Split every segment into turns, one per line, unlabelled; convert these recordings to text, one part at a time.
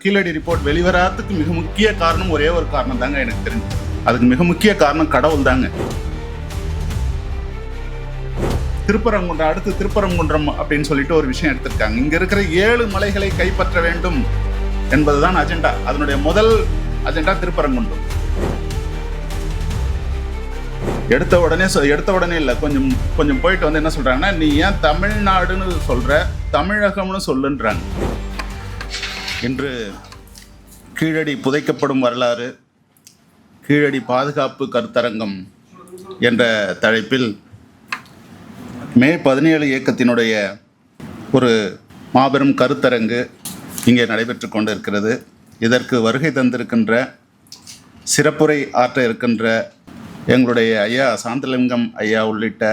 Keezhadi report வெளிவராதுக்கு மிக முக்கிய காரணம் ஒரே ஒரு காரணம் தாங்க எனக்கு தெரிஞ்சு. அதுக்கு மிக முக்கிய காரணம் கடவுள் தாங்க. திருப்பரங்குன்றம், அடுத்து திருப்பரங்குன்றம் அப்படின்னு சொல்லிட்டு ஒரு விஷயம் எடுத்திருக்காங்க. இங்க இருக்கிற 7 மலைகளை கைப்பற்ற வேண்டும் என்பதுதான் அஜெண்டா. அதனுடைய முதல் அஜெண்டா திருப்பரங்குன்றம். எடுத்த உடனே இல்ல, கொஞ்சம் போயிட்டு வந்து என்ன சொல்றாங்கன்னா, நீ ஏன் தமிழ்நாடுன்னு சொல்ற, தமிழகம்னு சொல்லுன்றாங்க. இன்று கீழடி புதைக்கப்படும் வரலாறு, கீழடி பாதுகாப்பு கருத்தரங்கம் என்ற தலைப்பில் மே 17 இயக்கத்தினுடைய ஒரு மாபெரும் கருத்தரங்கு இங்கே நடைபெற்று கொண்டிருக்கிறது. இதற்கு வருகை தந்திருக்கின்ற, சிறப்புரை ஆற்ற இருக்கின்ற எங்களுடைய ஐயா சாந்தலிங்கம் ஐயா உள்ளிட்ட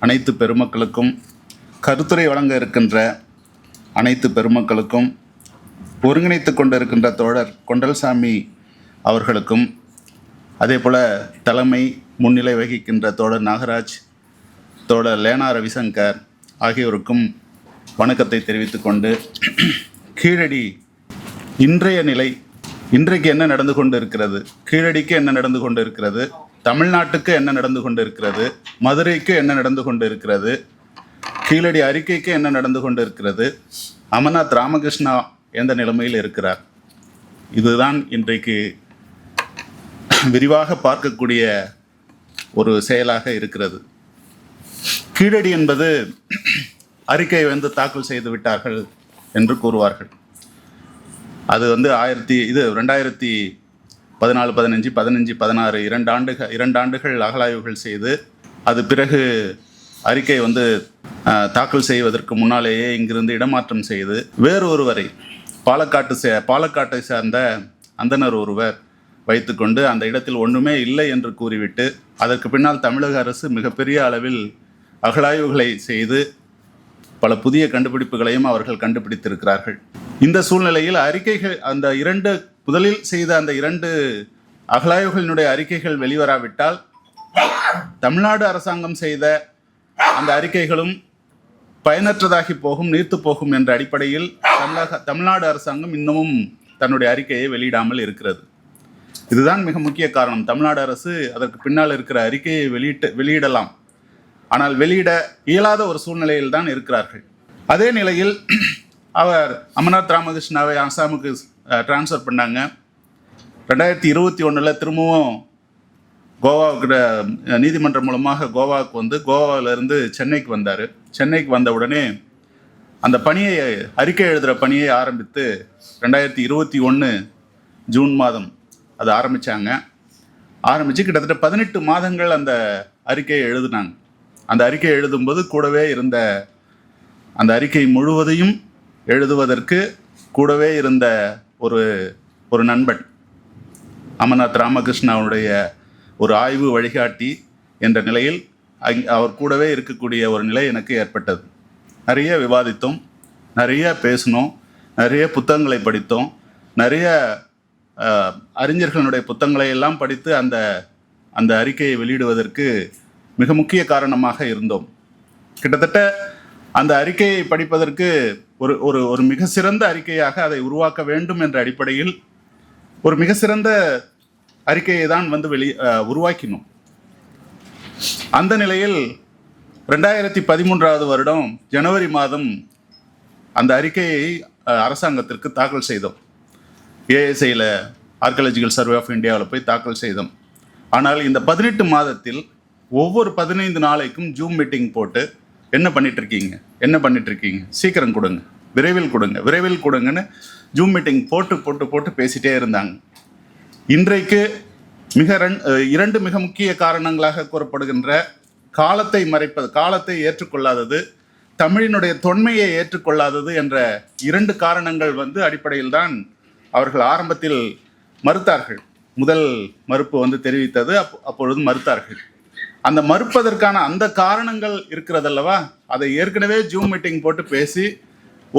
அனைத்து பெருமக்களுக்கும், கருத்துரை வழங்க இருக்கின்ற அனைத்து பெருமக்களுக்கும், ஒருங்கிணைத்து கொண்டிருக்கின்ற தோழர் கொண்டல்சாமி அவர்களுக்கும், அதே போல் தலைமை முன்னிலை வகிக்கின்ற தோழர் நாகராஜ், தோழர் லேனா ரவிசங்கர் ஆகியோருக்கும் வணக்கத்தை தெரிவித்துக் கொண்டு, கீழடி இன்றைய நிலை, இன்றைக்கு என்ன நடந்து கொண்டு இருக்கிறது, கீழடிக்கு என்ன நடந்து கொண்டு இருக்கிறது, தமிழ்நாட்டுக்கு என்ன நடந்து கொண்டு இருக்கிறது, மதுரைக்கு என்ன நடந்து கொண்டு இருக்கிறது, கீழடி அறிக்கைக்கு என்ன நடந்து கொண்டு இருக்கிறது, அமர்நாத் ராமகிருஷ்ணா எந்த நிலைமையில் இருக்கிறார், இதுதான் இன்றைக்கு விரிவாக பார்க்கக்கூடிய ஒரு செயலாக இருக்கிறது. கீழடி என்பது அறிக்கை தாக்கல் செய்து விட்டார்கள் என்று கூறுவார்கள். அது 2014, 15, 16 2 ஆண்டுகள் அகலாய்வுகள் செய்து, அது பிறகு அறிக்கை தாக்கல் செய்வதற்கு முன்னாலேயே இங்கிருந்து இடமாற்றம் செய்து வேறு ஒருவரை, பாலக்காட்டை சார்ந்த அந்தனர் ஒருவர் வைத்துக்கொண்டு அந்த இடத்தில் ஒன்றுமே இல்லை என்று கூறிவிட்டு, அதற்கு பின்னால் தமிழக அரசு மிகப்பெரிய அளவில் அகழாய்வுகளை செய்து பல புதிய கண்டுபிடிப்புகளையும் அவர்கள் கண்டுபிடித்திருக்கிறார்கள். இந்த சூழ்நிலையில் அறிக்கைகள், முதலில் செய்த அந்த 2 அகழாய்வுகளினுடைய அறிக்கைகள் வெளிவராவிட்டால், தமிழ்நாடு அரசாங்கம் செய்த அந்த அறிக்கைகளும் பயனற்றதாகி போகும், நீர்த்து போகும் என்ற அடிப்படையில் தமிழ்நாடு அரசாங்கம் இன்னமும் தன்னுடைய அறிக்கையை வெளியிடாமல் இருக்கிறது. இதுதான் மிக முக்கிய காரணம். தமிழ்நாடு அரசு அதற்கு பின்னால் இருக்கிற அறிக்கையை வெளியிடலாம், ஆனால் வெளியிட இயலாத ஒரு சூழ்நிலையில் தான் இருக்கிறார்கள். அதே நிலையில் அவர் அமர்நாத் ராமகிருஷ்ணாவை அசாமுக்கு டிரான்ஸ்ஃபர் பண்ணாங்க. 2021 திரும்பவும் கோவாவுக்கு நீதிமன்றம் மூலமாக கோவாவுக்கு கோவாவிலிருந்து சென்னைக்கு வந்தார். சென்னைக்கு வந்த உடனே அந்த பணியை, அறிக்கை எழுதுகிற பணியை ஆரம்பித்து 2021 ஜூன் மாதம் அது ஆரம்பித்து கிட்டத்தட்ட 18 மாதங்கள் அந்த அறிக்கையை எழுதினாங்க. அந்த அறிக்கை எழுதும்போது கூடவே இருந்த, அந்த அறிக்கை முழுவதையும் எழுதுவதற்கு கூடவே இருந்த ஒரு நண்பன், அமர்நாத் ராமகிருஷ்ணாவுடைய ஒரு ஆய்வு வழிகாட்டி என்ற நிலையில் அவர் கூடவே இருக்கக்கூடிய ஒரு நிலை எனக்கு ஏற்பட்டது. நிறைய விவாதித்தோம், நிறைய பேசினோம், நிறைய புத்தகங்களை படித்தோம், நிறைய அறிஞர்களுடைய புத்தகங்களை எல்லாம் படித்து அந்த அறிக்கையை வெளியிடுவதற்கு மிக முக்கிய காரணமாக இருந்தோம். கிட்டத்தட்ட அந்த அறிக்கையை படிப்பதற்கு ஒரு மிக சிறந்த அறிக்கையாக அதை உருவாக்க வேண்டும் என்ற அடிப்படையில் ஒரு மிக சிறந்த அறிக்கையை தான் உருவாக்கினோம். அந்த நிலையில் 2013 வருடம் ஜனவரி மாதம் அந்த அறிக்கையை அரசாங்கத்திற்கு தாக்கல் செய்தோம். ஏஎஸ்ஐயில், ஆர்கியாலஜிக்கல் சர்வே ஆஃப் இந்தியாவில் போய் தாக்கல் செய்தோம். ஆனால் இந்த 18 மாதத்தில் ஒவ்வொரு 15 நாளைக்கும் ஜூம் மீட்டிங் போட்டு, என்ன பண்ணிட்டு இருக்கீங்க, சீக்கிரம் கொடுங்க, விரைவில் கொடுங்கன்னு ஜூம் மீட்டிங் போட்டு பேசிட்டே இருந்தாங்க. இன்றைக்கு 2 மிக முக்கிய காரணங்களாக கூறப்படுகின்ற காலத்தை மறைப்பது, காலத்தை ஏற்றுக்கொள்ளாதது, தமிழினுடைய தொன்மையை ஏற்றுக்கொள்ளாதது என்ற 2 காரணங்கள் அடிப்படையில் தான் அவர்கள் ஆரம்பத்தில் மறுத்தார்கள். முதல் மறுப்பு தெரிவித்தது அப்பொழுது மறுத்தார்கள். அந்த மறுப்பதற்கான அந்த காரணங்கள் இருக்கிறதல்லவா, அதை ஏற்கனவே ஜூம் மீட்டிங் போட்டு பேசி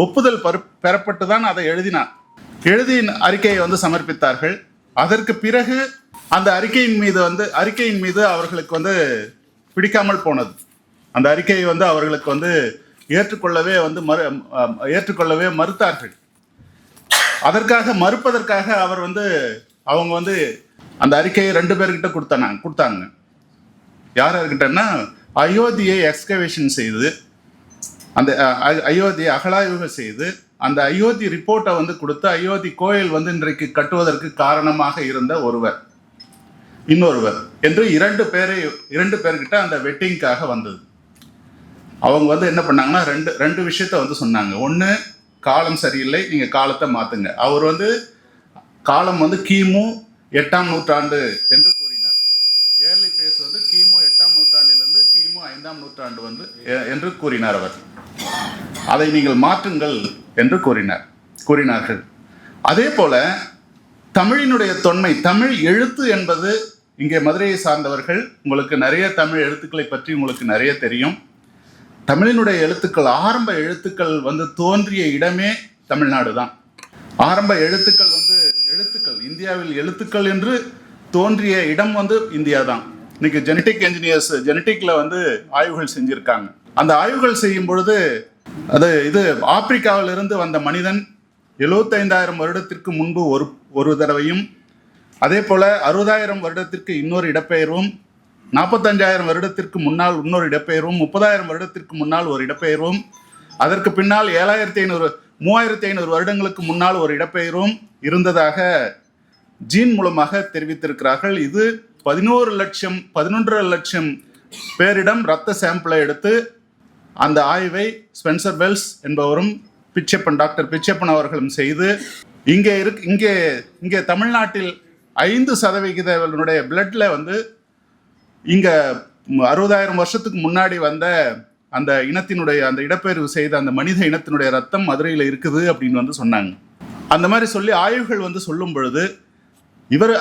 ஒப்புதல் பெறப்பட்டு தான் அதை எழுதி அறிக்கையை சமர்ப்பித்தார்கள். அதற்கு பிறகு அந்த அறிக்கையின் மீது அவர்களுக்கு பிடிக்காமல் போனது. அந்த அறிக்கையை அவர்களுக்கு ஏற்றுக்கொள்ளவே மறுத்தார்கள். அதற்காக மறுப்பதற்காக அவர் அவங்க அந்த அறிக்கையை 2 பேர்கிட்ட கொடுத்தாங்க. யார்கிட்டன்னா அயோத்தியை எக்ஸ்கவேஷன் செய்து அந்த அயோத்தியை அகழாய்வு செய்து அந்த அயோத்தி ரிப்போர்ட்டை கொடுத்து அயோத்தி கோயில் இன்றைக்கு கட்டுவதற்கு காரணமாக இருந்த ஒருவர் இன்னொருவர் என்று 2 பேர்கிட்ட அந்த வெட்டிங்காக வந்தது. அவங்க என்ன பண்ணாங்கன்னா ரெண்டு விஷயத்த சொன்னாங்க. ஒன்று, காலம் சரியில்லை, நீங்கள் காலத்தை மாற்றுங்க. அவர் காலம் கிமு 8ஆம் நூற்றாண்டு என்று கூறினார். ஏர்லி பேஸ் கிமு 8ஆம் நூற்றாண்டிலிருந்து கிமு 5ஆம் நூற்றாண்டு என்று கூறினார். அவர் அதை நீங்கள் மாற்றுங்கள் என்று கூறினார்கள். அதே போல தமிழினுடைய தொன்மை, தமிழ் எழுத்து என்பது, இங்கே மதுரையை சார்ந்தவர்கள், உங்களுக்கு நிறைய தமிழ் எழுத்துக்களை பற்றி உங்களுக்கு நிறைய தெரியும். தமிழினுடைய எழுத்துக்கள், ஆரம்ப எழுத்துக்கள் தோன்றிய இடமே தமிழ்நாடு தான். ஆரம்ப எழுத்துக்கள் இந்தியாவில் எழுத்துக்கள் என்று தோன்றிய இடம் இந்தியா தான். இன்னைக்கு ஜெனட்டிக் என்ஜினியர்ஸ் ஜெனட்டிக்ல ஆய்வுகள் செஞ்சிருக்காங்க. அந்த ஆய்வுகள் செய்யும் பொழுது இது ஆப்பிரிக்காவில் இருந்து வந்த மனிதன் 75,000 வருடத்திற்கு முன்பு ஒரு தடவையும், அதே போல 60,000 வருடத்திற்கு இன்னொரு இடப்பெயர்வும், 45,000 வருடத்திற்கு முன்னால் இன்னொரு இடப்பெயர்வும், 30,000 வருடத்திற்கு முன்னால் ஒரு இடப்பெயர்வும், அதற்கு பின்னால் 7,500 3,500 வருடங்களுக்கு முன்னால் ஒரு இடப்பெயர்வும் இருந்ததாக ஜீன் மூலமாக தெரிவித்திருக்கிறார்கள். இது 11 லட்சம் பேரிடம் இரத்த சாம்பிளை எடுத்து அந்த ஆய்வை ஸ்பென்சர் வெல்ஸ் என்பவரும் டாக்டர் பிச்சப்பன் அவர்களும் செய்து இங்கே தமிழ்நாட்டில் 5% பிளட்ல இங்க 60,000 வருஷத்துக்கு முன்னாடி வந்த அந்த இனத்தினுடைய அந்த இடப்பெயர்வு செய்த அந்த மனித இனத்தினுடைய ரத்தம் மதுரையில் இருக்குது அப்படின்னு சொன்னாங்க. அந்த மாதிரி சொல்லி ஆய்வுகள் சொல்லும் பொழுது இவர்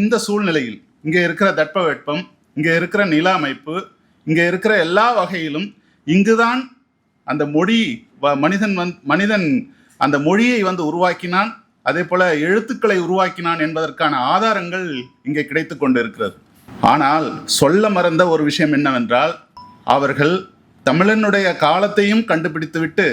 இந்த சூழ்நிலையில் இங்கே இருக்கிற தட்பவெப்பம், இங்கே இருக்கிற நில அமைப்பு, இங்கே இருக்கிற எல்லா வகையிலும் இங்குதான் அந்த மொழி மனிதன் அந்த மொழியை உருவாக்கினான், அதே போல எழுத்துக்களை உருவாக்கினான் என்பதற்கான ஆதாரங்கள் இங்கே கிடைத்து கொண்டு இருக்கிறது. ஆனால் சொல்ல மறந்த ஒரு விஷயம் என்னவென்றால், அவர்கள் தமிழனுடைய காலத்தையும் கண்டுபிடித்துவிட்டு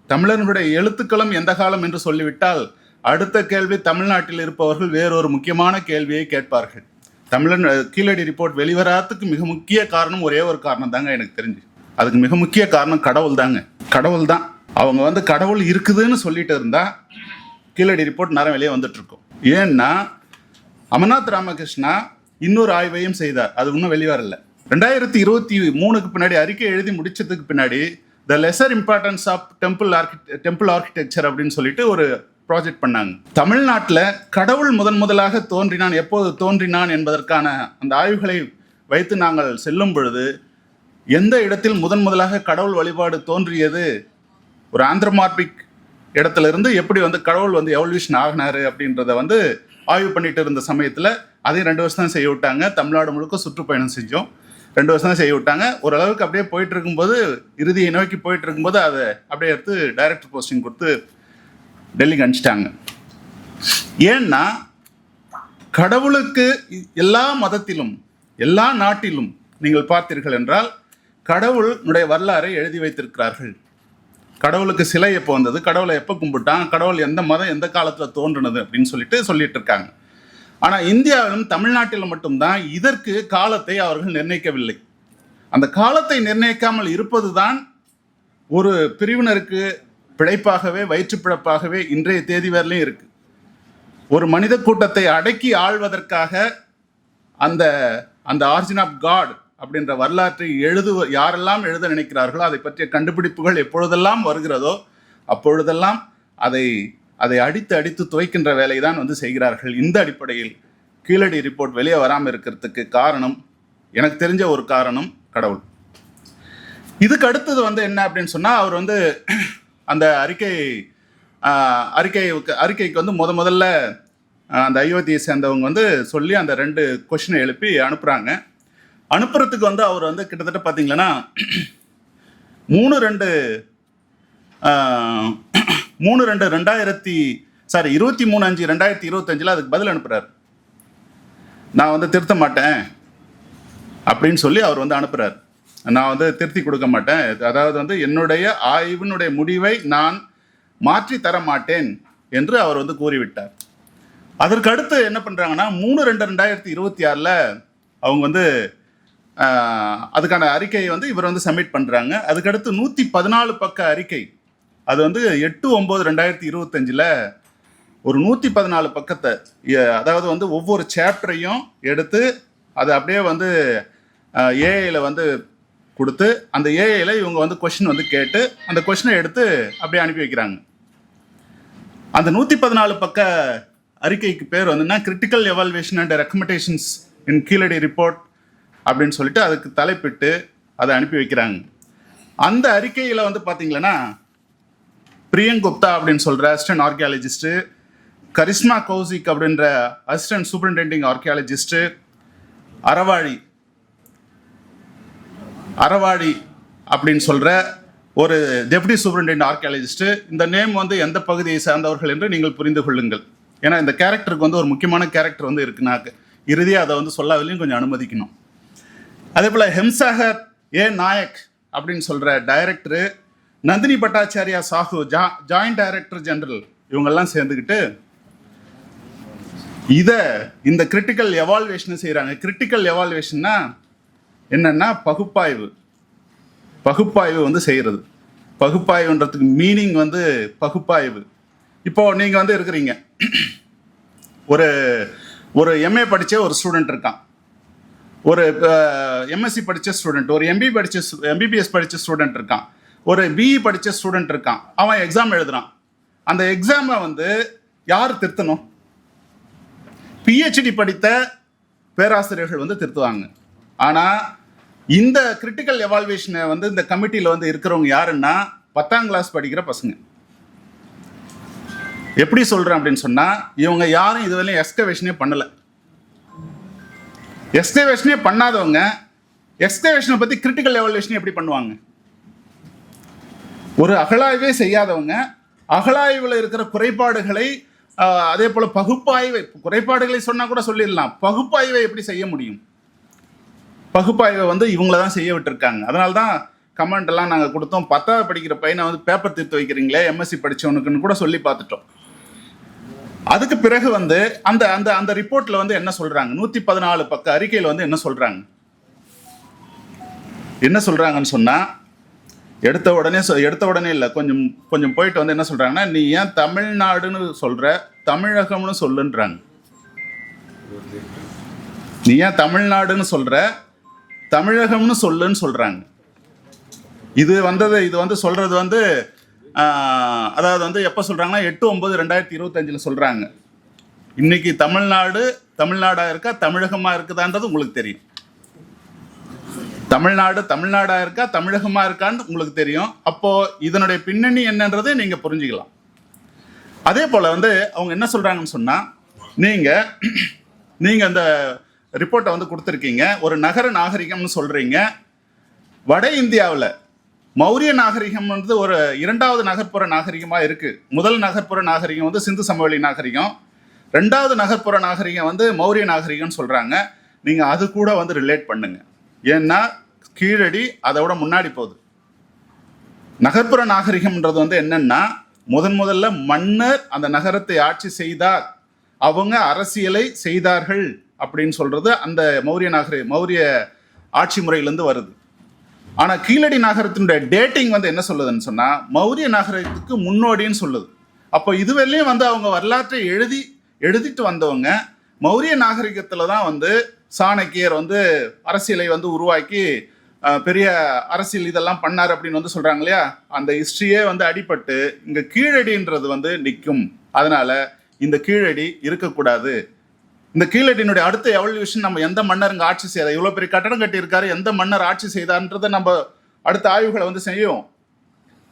தமிழனுடைய எழுத்துக்களும் எந்த காலம் என்று சொல்லிவிட்டால் அடுத்த கேள்வி தமிழ்நாட்டில் இருப்பவர்கள் வேறொரு முக்கியமான கேள்வியை கேட்பார்கள். தமிழன் கீழடி ரிப்போர்ட் வெளிவராதுக்கு மிக முக்கிய காரணம் ஒரே ஒரு காரணம் தாங்க எனக்கு தெரிஞ்சு. அதுக்கு மிக முக்கிய காரணம் கடவுள் தாங்க. கடவுள் தான். அவங்க கடவுள் இருக்குதுன்னு சொல்லிட்டு இருந்தா கீழடி ரிப்போர்ட் நேரம் வெளியே வந்துட்டு இருக்கும். ஏன்னா அமர்நாத் ராமகிருஷ்ணா இன்னொரு ஆய்வையும் செய்தார், அது இன்னும் வெளிவரல. 2023க்கு பின்னாடி அறிக்கை எழுதி முடிச்சதுக்கு பின்னாடி the lesser importance of temple architecture அப்படின்னு சொல்லிட்டு ஒரு ப்ராஜெக்ட் பண்ணாங்க. தமிழ்நாட்டில் கடவுள் முதலாக தோன்றினான், எப்போது தோன்றினான் என்பதற்கான அந்த ஆய்வுகளை வைத்து நாங்கள் செல்லும் பொழுது எந்த இடத்தில் முதலாக கடவுள் வழிபாடு தோன்றியது, ஒரு ஆந்த்ரோமார்பிக் இடத்துல இருந்து எப்படி கடவுள் எவல்யூஷன் ஆகினாரு அப்படின்றத ஆய்வு பண்ணிட்டு இருந்த சமயத்தில் அதையும் 2 வருஷம் தான் செய்ய விட்டாங்க. தமிழ்நாடு முழுக்க சுற்றுப்பயணம் செஞ்சோம். 2 வருஷம் தான் செய்ய விட்டாங்க. ஓரளவுக்கு அப்படியே போயிட்டு இருக்கும்போது, இறுதியை நோக்கி போயிட்டு இருக்கும்போது அதை அப்படியே எடுத்து டைரக்டர் போஸ்டிங் கொடுத்து டெல்லிக்கு அனுப்பிச்சிட்டாங்க. ஏன்னா கடவுளுக்கு எல்லா மதத்திலும் எல்லா நாட்டிலும் நீங்கள் பார்த்தீர்கள் என்றால் கடவுளுடைய வரலாறை எழுதி வைத்திருக்கிறார்கள். கடவுளுக்கு சிலை எப்போ வந்தது, கடவுளை எப்போ கும்பிட்டான், கடவுள் எந்த மதம் எந்த காலத்தில் தோன்றினது அப்படின்னு சொல்லிட்டு இருக்காங்க. ஆனால் இந்தியாவிலும் தமிழ்நாட்டிலும் மட்டும்தான் இதற்கு காலத்தை அவர்கள் நிர்ணயிக்கவில்லை. அந்த காலத்தை நிர்ணயிக்காமல் இருப்பது தான் ஒரு பிரிவினருக்கு பிழைப்பாகவே, வயிற்று பிழைப்பாகவே இன்றைய தேதி வரையிலும் இருக்கு. ஒரு மனித கூட்டத்தை அடக்கி ஆள்வதற்காக அந்த அந்த ஆரிஜின் ஆஃப் காட் அப்படின்ற வரலாற்றை யாரெல்லாம் எழுத நினைக்கிறார்களோ அதை பற்றிய கண்டுபிடிப்புகள் எப்பொழுதெல்லாம் வருகிறதோ அப்பொழுதெல்லாம் அதை அடித்து துவைக்கின்ற வேலை தான் செய்கிறார்கள். இந்த அடிப்படையில் கீழடி ரிப்போர்ட் வெளியே வராமல் இருக்கிறதுக்கு காரணம், எனக்கு தெரிஞ்ச ஒரு காரணம் கடவுள். இதுக்கு அடுத்தது என்ன அப்படின்னு சொன்னால், அவர் அந்த அறிக்கைக்கு முதல்ல அந்த அயோத்தியை சேர்ந்தவங்க சொல்லி அந்த 2 கொஸ்டினை எழுப்பி அனுப்புகிறாங்க. அனுப்புறதுக்கு அவர் கிட்டத்தட்ட பார்த்தீங்கன்னா 23/5/2025 அதுக்கு பதில் அனுப்புகிறார். நான் திருத்த மாட்டேன் அப்படின்னு சொல்லி அவர் அனுப்புகிறார். நான் திருத்தி கொடுக்க மாட்டேன், அதாவது என்னுடைய ஆய்வினுடைய முடிவை நான் மாற்றி தர மாட்டேன் என்று அவர் வந்து கூறிவிட்டார். அதற்கு அடுத்து என்ன பண்ணுறாங்கன்னா 3/2/2026 அவங்க வந்து அதுக்கான அறிக்கையை வந்து இவர் வந்து சப்மிட் பண்ணுறாங்க. அதுக்கடுத்து 114 பக்க அறிக்கை, அது வந்து 8/9/2025 ஒரு 114 பக்கத்தை, அதாவது வந்து ஒவ்வொரு சாப்டரையும் எடுத்து அதை அப்படியே வந்து ஏஐல வந்து கொடுத்து அந்த ஏஐல இவங்க வந்து கொஸ்டின் வந்து கேட்டு அந்த கொஸ்டினை எடுத்து அப்படியே அனுப்பி வைக்கிறாங்க. அந்த 114 பக்க அறிக்கைக்கு பேர் வந்துன்னா critical evaluation and recommendations in Keezhadi report அப்படின்னு சொல்லிட்டு அதுக்கு தலைப்பிட்டு அதை அனுப்பி வைக்கிறாங்க. அந்த அறிக்கையில் வந்து பார்த்தீங்கன்னா பிரியங்க் குப்தா அப்படின்னு சொல்கிற அசிஸ்டன்ட் ஆர்கியாலஜிஸ்ட்டு, கரிஷ்மா கௌசிக் அப்படின்ற அசிஸ்டன்ட் சூப்பரிண்டெண்டிங் ஆர்கியாலஜிஸ்ட்டு, அரவாடி அப்படின்னு சொல்கிற ஒரு டெப்டி சூப்பரிண்டெண்ட் ஆர்கியாலஜிஸ்ட்டு, இந்த நேம் வந்து எந்த பகுதியை சார்ந்தவர்கள் என்று நீங்கள் புரிந்து கொள்ளுங்கள். ஏன்னா இந்த கேரக்டருக்கு வந்து ஒரு முக்கியமான கேரக்டர் வந்து இருக்குன்னா இறுதியாக அதை வந்து சொல்லாவிலையும் கொஞ்சம் அனுமதிக்கணும். அதே போல் ஹெம்சாகர் ஏ நாயக் அப்படின்னு சொல்கிற director, Nandini Bhattacharya Sahoo joint director general, இவங்கெல்லாம் சேர்ந்துக்கிட்டு இந்த கிரிட்டிக்கல் எவால்வேஷனை செய்கிறாங்க. கிரிட்டிக்கல் எவால்வேஷன்னா என்னன்னா பகுப்பாய்வு வந்து செய்கிறது. பகுப்பாய்வுன்றதுக்கு மீனிங் வந்து பகுப்பாய்வு. இப்போ நீங்கள் வந்து இருக்கிறீங்க, ஒரு எம்ஏ படித்த ஒரு ஸ்டூடெண்ட் இருக்கான், ஒரு எம்எஸ்சி படித்த ஸ்டூடெண்ட், ஒரு எம்பிபிஎஸ் படித்த ஸ்டூடெண்ட் இருக்கான், ஒரு பிஇ படித்த ஸ்டூடெண்ட் இருக்கான். அவன் எக்ஸாம் எழுதுறான். அந்த எக்ஸாமை வந்து யார் திருத்தணும்? பிஹெச்டி படித்த பேராசிரியர்கள் வந்து திருத்துவாங்க. ஆனால் இந்த கிரிட்டிக்கல் எவால்வேஷனை வந்து இந்த கமிட்டியில் வந்து இருக்கிறவங்க யாருன்னா 10ஆம் கிளாஸ் படிக்கிற பசங்க. எப்படி சொல்கிறேன் அப்படின்னு சொன்னால், இவங்க யாரும் இதுவரையும் எக்ஸ்கவேஷனே பண்ணலை. எக்ஸ்கவேஷனே பண்ணாதவங்க எக்ஸ்கவேஷனை பற்றி கிரிட்டிக்கல் எவால்வேஷனை எப்படி பண்ணுவாங்க? ஒரு அகழாய்வே செய்யாதவங்க அகழாய்வில் இருக்கிற குறைபாடுகளை, அதே போல் பகுப்பாய்வை, குறைபாடுகளை சொன்னால் கூட சொல்லிடலாம், பகுப்பாய்வை எப்படி செய்ய முடியும்? பகுப்பாய்வை வந்து இவங்கள தான் செய்ய விட்டுருக்காங்க. அதனால தான் கமெண்ட் எல்லாம் நாங்கள் கொடுத்தோம், 10வது படிக்கிற பையனை வந்து பேப்பர் திருத்து வைக்கிறீங்களே எம்எஸ்சி படித்தவனுக்குன்னு கூட சொல்லி பார்த்துட்டோம். அதுக்கு பிறகு வந்து அந்த அந்த அந்த ரிப்போர்ட்டில் வந்து என்ன சொல்கிறாங்க, 114 பக்க அறிக்கையில் வந்து என்ன சொல்கிறாங்கன்னு சொன்னால், எடுத்த உடனே இல்லை, கொஞ்சம் போயிட்டு வந்து என்ன சொல்கிறாங்கன்னா, நீ ஏன் தமிழ்நாடுன்னு சொல்கிற, தமிழகம்னு சொல்லுன்றாங்க. நீ ஏன் தமிழ்நாடுன்னு சொல்கிற, தமிழகம்னு சொல்லுன்னு சொல்கிறாங்க. இது வந்து சொல்கிறது வந்து அதாவது வந்து எப்போ சொல்கிறாங்கன்னா 8/9/2025 சொல்கிறாங்க. இன்னைக்கு தமிழ்நாடாக இருக்கா தமிழகமாக இருக்குதான்றது உங்களுக்கு தெரியும். தமிழ்நாடாக இருக்கா தமிழகமாக இருக்கான்னு உங்களுக்கு தெரியும். அப்போது இதனுடைய பின்னணி என்னன்றது நீங்கள் புரிஞ்சுக்கலாம். அதே போல் வந்து அவங்க என்ன சொல்கிறாங்கன்னு சொன்னால், நீங்கள் அந்த ரிப்போர்ட்டை வந்து கொடுத்துருக்கீங்க, ஒரு நகர நாகரிகம்னு சொல்கிறீங்க. வட இந்தியாவில் மௌரிய நாகரிகம் வந்து ஒரு 2வது நகர்ப்புற நாகரிகமாக இருக்குது. முதல் நகர்ப்புற நாகரிகம் வந்து சிந்து சமவெளி நாகரிகம், 2வது நகர்ப்புற நாகரிகம் வந்து மௌரிய நாகரிகம்னு சொல்கிறாங்க. நீங்கள் அது கூட வந்து ரிலேட் பண்ணுங்க. ஏன்னா கீழடி அதோட முன்னாடி போகுது. நகர்ப்புற நாகரிகம்ன்றது வந்து என்னன்னா, முதல்ல மன்னர் அந்த நகரத்தை ஆட்சி செய்தார், அவங்க அரசியலை செய்தார்கள் அப்படின்னு சொல்றது அந்த மௌரிய ஆட்சி முறையிலேருந்து வருது. ஆனால் கீழடி நாகரத்தினுடைய டேட்டிங் வந்து என்ன சொல்லுதுன்னு சொன்னால், மௌரிய நாகரிகத்துக்கு முன்னோடின்னு சொல்லுது. அப்போ இதுவரையிலையும் வந்து அவங்க வரலாற்றை எழுதிட்டு வந்தவங்க மௌரிய நாகரிகத்தில் தான் வந்து சாணக்கியர் வந்து அரசியலை வந்து உருவாக்கி பெரிய அரசியல் இதெல்லாம் பண்ணார் அப்படின்னு வந்து சொல்கிறாங்க இல்லையா. அந்த ஹிஸ்ட்ரியே வந்து அடிபட்டு இங்கே கீழடின்றது வந்து நிற்கும். அதனால இந்த கீழடி இருக்கக்கூடாது. இந்த கீழடியினுடைய அடுத்த எவல்யூஷன், நம்ம எந்த மன்னர் இங்கே ஆட்சி செய்தார், இவ்வளோ பெரிய கட்டடம் கட்டியிருக்காரு, எந்த மன்னர் ஆட்சி செய்தார்ன்றதை நம்ம அடுத்த ஆய்வுகளை வந்து செய்யும்.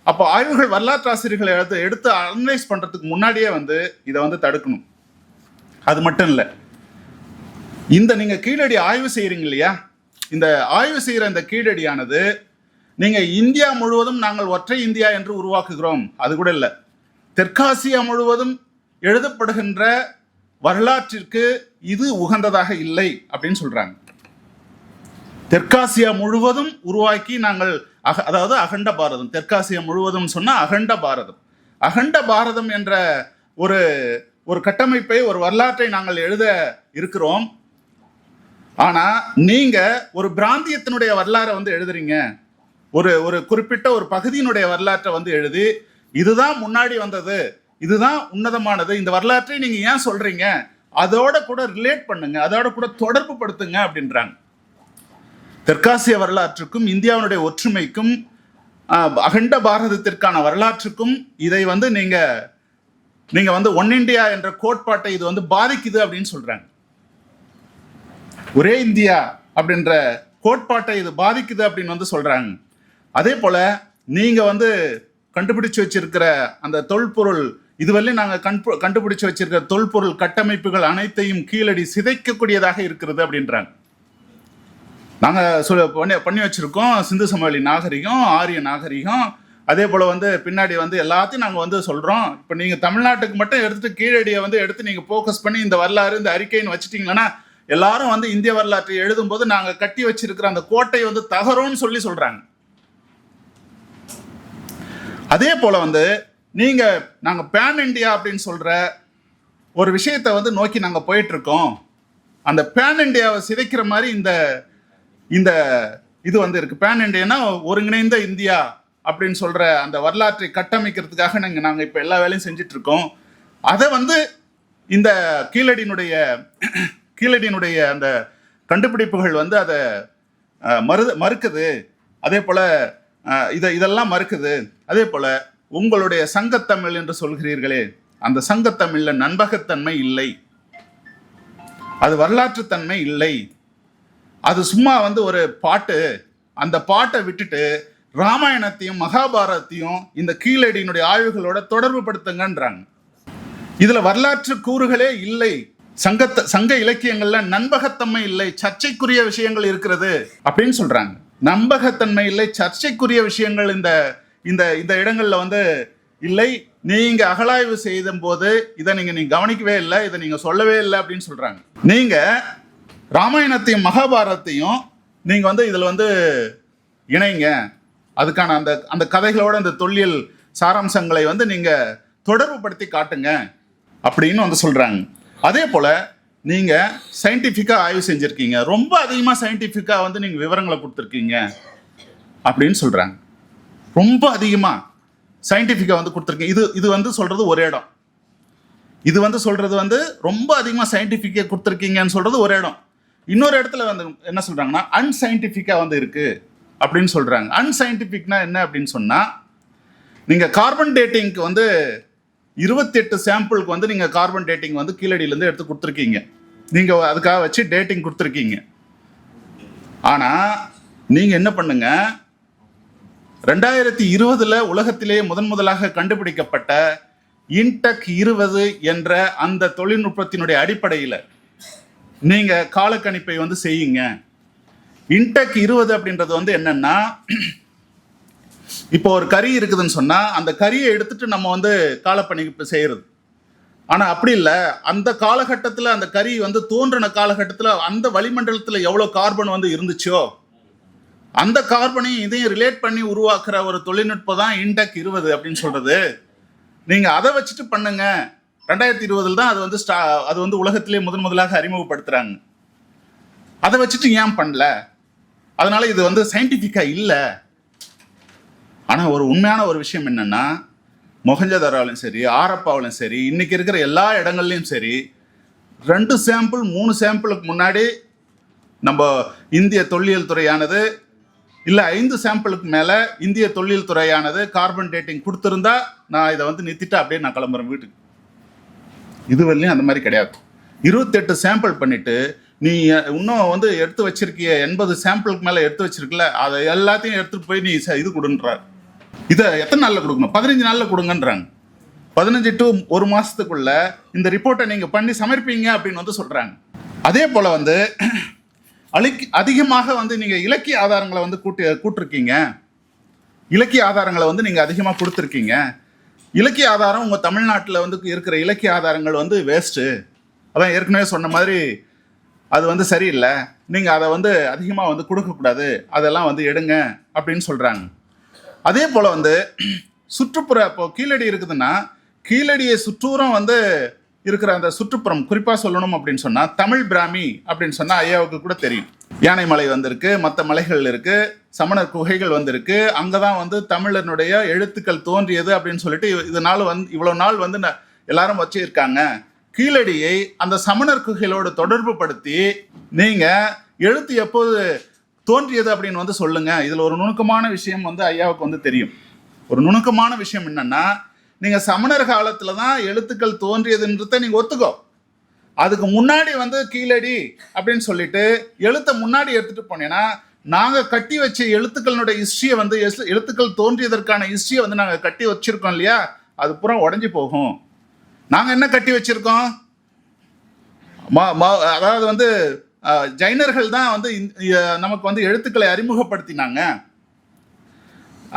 அப்போ ஆய்வுகள் வரலாற்று ஆசிரியர்களை எடுத்து அனலைஸ் பண்ணுறதுக்கு முன்னாடியே வந்து இதை வந்து தடுக்கணும். அது மட்டும் இல்லை, இந்த நீங்கள் கீழடி ஆய்வு செய்கிறீங்க இல்லையா, இந்த ஆய்வு செய்கிற இந்த கீழடியானது நீங்கள் இந்தியா முழுவதும் நாங்கள் ஒற்றை இந்தியா என்று உருவாக்குகிறோம், அது கூட இல்லை, தெற்காசியா முழுவதும் எழுதப்படுகின்ற வரலாற்றிற்கு இது உகந்ததாக இல்லை அப்படின்னு சொல்றாங்க. தெற்காசியா முழுவதும் உருவாக்கி நாங்கள் அதாவது அகண்ட பாரதம், தெற்காசியா முழுவதும் சொன்னா அகண்ட பாரதம் என்ற ஒரு ஒரு கட்டமைப்பை, ஒரு வரலாற்றை நாங்கள் எழுத இருக்கிறோம். ஆனா நீங்க ஒரு பிராந்தியத்தினுடைய வரலாறை வந்து எழுதுறீங்க. ஒரு ஒரு குறிப்பிட்ட ஒரு பகுதியினுடைய வரலாற்றை வந்து எழுதி, இதுதான் முன்னாடி வந்தது, இதுதான் உன்னதமானது, இந்த வரலாற்றை நீங்க ஏன் சொல்றீங்க, அதோட கூட ரிலேட் பண்ணுங்க, அதோட கூட தொடர்பு படுத்துங்க அப்படின்றாங்க. தெற்காசிய வரலாற்றுக்கும் இந்தியாவுடைய ஒற்றுமைக்கும் அகண்ட பாரதத்திற்கான வரலாற்றுக்கும் இதை வந்து நீங்க வந்து ஒன் இந்தியா என்ற கோட்பாட்டை இது வந்து பாதிக்குது அப்படின்னு சொல்றாங்க. ஒரே இந்தியா அப்படின்ற கோட்பாட்டை இது பாதிக்குது அப்படின்னு வந்து சொல்றாங்க. அதே போல நீங்க வந்து கண்டுபிடிச்சு வச்சிருக்கிற அந்த தொல்பொருள், இதுவரை நாங்க கண்டுபிடிச்சு வச்சிருக்கிற தொல்பொருள் கட்டமைப்புகள் அனைத்தையும் கீழடி சிதைக்கக்கூடியதாக இருக்கிறது அப்படின்றாங்க. நாங்க பண்ணி வச்சிருக்கோம் சிந்து சமவெளி நாகரிகம், ஆரிய நாகரிகம், அதே போல வந்து பின்னாடி வந்து எல்லாத்தையும் நாங்க வந்து சொல்றோம். இப்ப நீங்க தமிழ்நாட்டுக்கு மட்டும் எடுத்துட்டு கீழடியை வந்து எடுத்து நீங்க போக்கஸ் பண்ணி இந்த வரலாறு, இந்த அறிக்கைன்னு வச்சுட்டீங்கன்னா, எல்லாரும் வந்து இந்திய வரலாற்றை எழுதும் போது நாங்க கட்டி வச்சிருக்கிற அந்த கோட்டை வந்து தகரும்னு சொல்றாங்க. அதே போல வந்து நாங்க பேன் இந்தியா அப்படின்னு சொல்ற ஒரு விஷயத்தை வந்து நோக்கி நாங்க போயிட்டு இருக்கோம். அந்த பேன் இந்தியாவை சிதைக்கிற மாதிரி இந்த இது வந்து இருக்கு. பேன் இந்தியானா ஒருங்கிணைந்த இந்தியா அப்படின்னு சொல்ற அந்த வரலாற்றை கட்டமைக்கிறதுக்காக நாங்க இப்ப எல்லா வேலையும் செஞ்சுட்டு இருக்கோம். அதை வந்து இந்த கீழடியினுடைய அந்த கண்டுபிடிப்புகள் வந்து அதை மறுக்குது. அதே போல இதெல்லாம் மறுக்குது. அதே போல உங்களுடைய சங்கத்தமிழ் என்று சொல்கிறீர்களே, அந்த சங்கத்தமிழ்ல நண்பகத்தன்மை இல்லை, அது வரலாற்று தன்மை இல்லை, அது சும்மா வந்து ஒரு பாட்டு. அந்த பாட்டை விட்டுட்டு ராமாயணத்தையும் மகாபாரதத்தையும் இந்த கீழடியினுடைய ஆய்வுகளோட தொடர்பு படுத்துங்கன்றாங்க. இதுல வரலாற்று கூறுகளே இல்லை. சங்க இலக்கியங்கள்ல நண்பகத்தன்மை இல்லை, சர்ச்சைக்குரிய விஷயங்கள் இருக்கிறது அப்படின்னு சொல்றாங்க. நம்பகத்தன்மை இல்லை, சர்ச்சைக்குரிய விஷயங்கள் இந்த இடங்கள்ல வந்து இல்லை. நீங்க அகழாய்வு செய்த போது இதை நீங்க கவனிக்கவே இல்லை, இதை நீங்க சொல்லவே இல்லை அப்படின்னு சொல்றாங்க. நீங்க ராமாயணத்தையும் மகாபாரதத்தையும் நீங்க வந்து இதுல வந்து இணைங்க, அதுக்கான அந்த கதைகளோட அந்த தொல்லியல் சாராம்சங்களை வந்து நீங்க தொடர்பு படுத்தி காட்டுங்க அப்படின்னு வந்து சொல்றாங்க. அதே போல நீங்க சயின்டிஃபிக்கா ஆய்வு செஞ்சிருக்கீங்க, ரொம்ப அதிகமா சயின்டிஃபிக்கா வந்து நீங்க விவரங்களை கொடுத்துருக்கீங்க அப்படின்னு சொல்றாங்க. ரொம்ப அதிகமா சயின்டிஃபிக்கா வந்து கொடுத்துருக்கீங்க. இது வந்து சொல்றது ஒரு இடம். இது வந்து சொல்றது வந்து ரொம்ப அதிகமா சயின்டிஃபிக்கா கொடுத்துருக்கீங்கன்னு சொல்றது ஒரு இடம். இன்னொரு இடத்துல வந்து என்ன சொல்றாங்கன்னா அன்சயின்டிஃபிக்கா வந்து இருக்கு அப்படின்னு சொல்றாங்க. அன்சயின்டிஃபிக்னா என்ன அப்படின்னு சொன்னா, நீங்க கார்பன் டேட்டிங்க்கு வந்து 28 சாம்பிளுக்கு வந்து நீங்க கார்பன் டேட்டிங் வந்து கீழடியிலேருந்து எடுத்து கொடுத்துருக்கீங்க. நீங்க அதுக்காக வச்சு டேட்டிங் கொடுத்துருக்கீங்க. ஆனா நீங்க என்ன பண்ணுங்க, 2020 உலகத்திலேயே முதலாக கண்டுபிடிக்கப்பட்ட இன்டெக் 20 என்ற அந்த தொழில்நுட்பத்தினுடைய அடிப்படையில் நீங்க காலக்கணிப்பை வந்து செய்யுங்க. இன்டெக் 20 அப்படின்றது வந்து என்னன்னா, இப்போ ஒரு கறி இருக்குதுன்னு சொன்னா அந்த கறியை எடுத்துட்டு நம்ம வந்து காலக்கணிப்பு செய்யறது. ஆனா அப்படி இல்லை. அந்த காலகட்டத்தில் அந்த கறி வந்து தோன்றின காலகட்டத்தில் அந்த வளிமண்டலத்தில் எவ்வளவு கார்பன் வந்து இருந்துச்சோ அந்த கார்பனையும் இதையும் ரிலேட் பண்ணி உருவாக்குற ஒரு தொழில்நுட்பம் தான் இன்டெக் 20 அப்படின்னு சொல்றது. நீங்க அதை வச்சுட்டு பண்ணுங்க. 2020 தான் அது வந்து உலகத்திலே முதலாக அறிமுகப்படுத்துறாங்க. அதை வச்சுட்டு ஏன் பண்ணல? அதனால இது வந்து சயின்டிஃபிக்கா இல்லை. ஆனா ஒரு உண்மையான ஒரு விஷயம் என்னன்னா, மொஹஞ்சதாரோவிலும் சரி, ஆரப்பாவிலும் சரி, இன்னைக்கு இருக்கிற எல்லா இடங்கள்லையும் சரி, 2 சாம்பிள் 3 சாம்பிளுக்கு முன்னாடி நம்ம இந்திய தொல்லியல் துறையானது, இல்லை 5 சாம்பிளுக்கு மேல இந்திய தொல்லியல் துறையானது கார்பன் டேட்டிங் கொடுத்துருந்தா நான் இதை வந்து நிறுத்திட்டு அப்படியே நான் கிளம்புறேன் வீட்டுக்கு. இதுவரையிலும் அந்த மாதிரி கிடையாது. 28 சாம்பிள் பண்ணிட்டு நீ இன்னும் வந்து எடுத்து வச்சிருக்கிய 80 சாம்பிளுக்கு மேல எடுத்து வச்சிருக்கல, அதை எல்லாத்தையும் எடுத்துட்டு போய் நீ இது கொடுன்றார். இதை எத்தனை நாள்ல கொடுக்கணும்? 15 நாள்ல கொடுங்கன்றாங்க. 15 to 1 மாசத்துக்குள்ள இந்த ரிப்போர்ட்டை நீங்க பண்ணி சமர்ப்பீங்க அப்படின்னு வந்து சொல்றாங்க. அதே போல வந்து அதிகமாக வந்து நீங்க இலக்கிய ஆதாரங்களை வந்து கூட்டிருக்கீங்க. இலக்கிய ஆதாரங்களை வந்து நீங்க அதிகமாக கொடுத்துருக்கீங்க. இலக்கிய ஆதாரம் உங்க தமிழ்நாட்டில் வந்து இருக்கிற இலக்கிய ஆதாரங்கள் வந்து வேஸ்ட்டு. அதான் ஏற்கனவே சொன்ன மாதிரி அது வந்து சரியில்லை. நீங்க அதை வந்து அதிகமாக வந்து கொடுக்கக்கூடாது, அதெல்லாம் வந்து எடுங்க அப்படின்னு சொல்றாங்க. அதே போல வந்து சுற்றுப்புற இப்போ கீழடி இருக்குதுன்னா கீழடியை சுற்றூரம் வந்து இருக்கிற அந்த சுற்றுப்புறம் குறிப்பா சொல்லணும் அப்படின்னு சொன்னா தமிழ் பிராமி அப்படின்னு சொன்னா ஐயாவுக்கு கூட தெரியும். யானைமலை வந்திருக்கு, மற்ற மலைகள் இருக்கு, சமணர் குகைகள் வந்திருக்கு, அங்கதான் வந்து தமிழனுடைய எழுத்துக்கள் தோன்றியது அப்படின்னு சொல்லிட்டு இதனால வந்து இவ்வளவு நாள் வந்து எல்லாரும் வச்சிருக்காங்க. கீழடியை அந்த சமணர் குகைகளோடு தொடர்பு படுத்தி நீங்க எழுத்து எப்போது தோன்றியது அப்படின்னு வந்து சொல்லுங்க. இதுல ஒரு நுணுக்கமான விஷயம் வந்து ஐயாவுக்கு வந்து தெரியும். ஒரு நுணுக்கமான விஷயம் என்னன்னா, நீங்க சமணர் காலத்துல தான் எழுத்துக்கள் தோன்றியதுன்றத நீங்க ஒத்துக்கோ. அதுக்கு முன்னாடி வந்து கீழடி அப்படின்னு சொல்லிட்டு எழுத்தை முன்னாடி எடுத்துட்டு போனேன்னா, நாங்க கட்டி வச்ச எழுத்துக்களுடைய ஹிஸ்டரியை வந்து எழுத்துக்கள் தோன்றியதற்கான ஹிஸ்டரியை வந்து நாங்க கட்டி வச்சிருக்கோம் இல்லையா, அது பூரா உடஞ்சி போகும். நாங்க என்ன கட்டி வச்சிருக்கோம்? அதாவது வந்து ஜைனர்கள் தான் வந்து நமக்கு வந்து எழுத்துக்களை அறிமுகப்படுத்தினாங்க.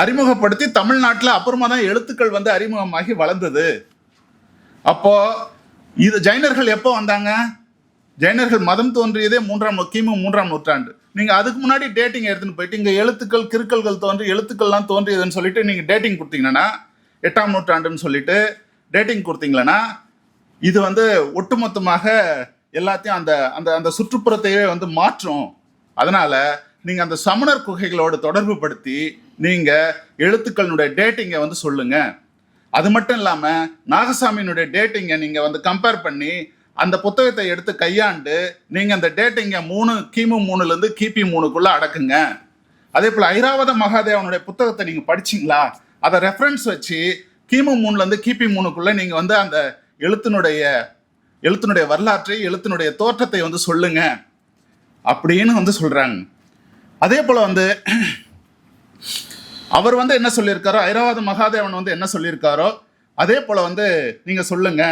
அறிமுகப்படுத்தி தமிழ்நாட்டில் அப்புறமா தான் எழுத்துக்கள் வந்து அறிமுகமாகி வளர்ந்தது. அப்போ இது ஜைனர்கள் எப்போ வந்தாங்க? ஜைனர்கள் மதம் தோன்றியதே கிமு 3ஆம் நூற்றாண்டு. நீங்க அதுக்கு முன்னாடி டேட்டிங் எடுத்துன்னு போயிட்டு இங்க எழுத்துக்கள் கிறுக்கல்கள் தோன்றி எழுத்துக்கள்லாம் தோன்றியதுன்னு சொல்லிட்டு நீங்க டேட்டிங் கொடுத்தீங்கன்னா 8ஆம் நூற்றாண்டுன்னு சொல்லிட்டு டேட்டிங் கொடுத்தீங்களன்னா இது வந்து ஒட்டுமொத்தமாக எல்லாத்தையும் அந்த அந்த அந்த சுற்றுப்புறத்தையே வந்து மாற்றும். அதனால நீங்க அந்த சமணர் குகைகளோடு தொடர்பு படுத்தி நீங்க எழுத்துக்களுடைய டேட்டிங்கை வந்து சொல்லுங்க. அது மட்டும் இல்லாம நாகசாமியினுடைய டேட்டிங்கை நீங்க வந்து கம்பேர் பண்ணி அந்த புத்தகத்தை எடுத்து கையாண்டு நீங்க அந்த டேட்டிங்கை கிமு 3ல கிபி 3க்குள்ள அடக்குங்க. அதே போல ஐராவத மகாதேவனுடைய புத்தகத்தை நீங்க படிச்சீங்களா, அதை ரெஃபரன்ஸ் வச்சு கிமு 3ல கிபி 3க்குள்ள நீங்க வந்து அந்த எழுத்தினுடைய வரலாற்றை எழுத்தினுடைய தோற்றத்தை வந்து சொல்லுங்க அப்படின்னு வந்து சொல்றாங்க. அதே போல வந்து அவர் வந்து என்ன சொல்லியிருக்காரோ, ஐராவத மகாதேவன் வந்து என்ன சொல்லியிருக்காரோ அதே போல வந்து நீங்க சொல்லுங்க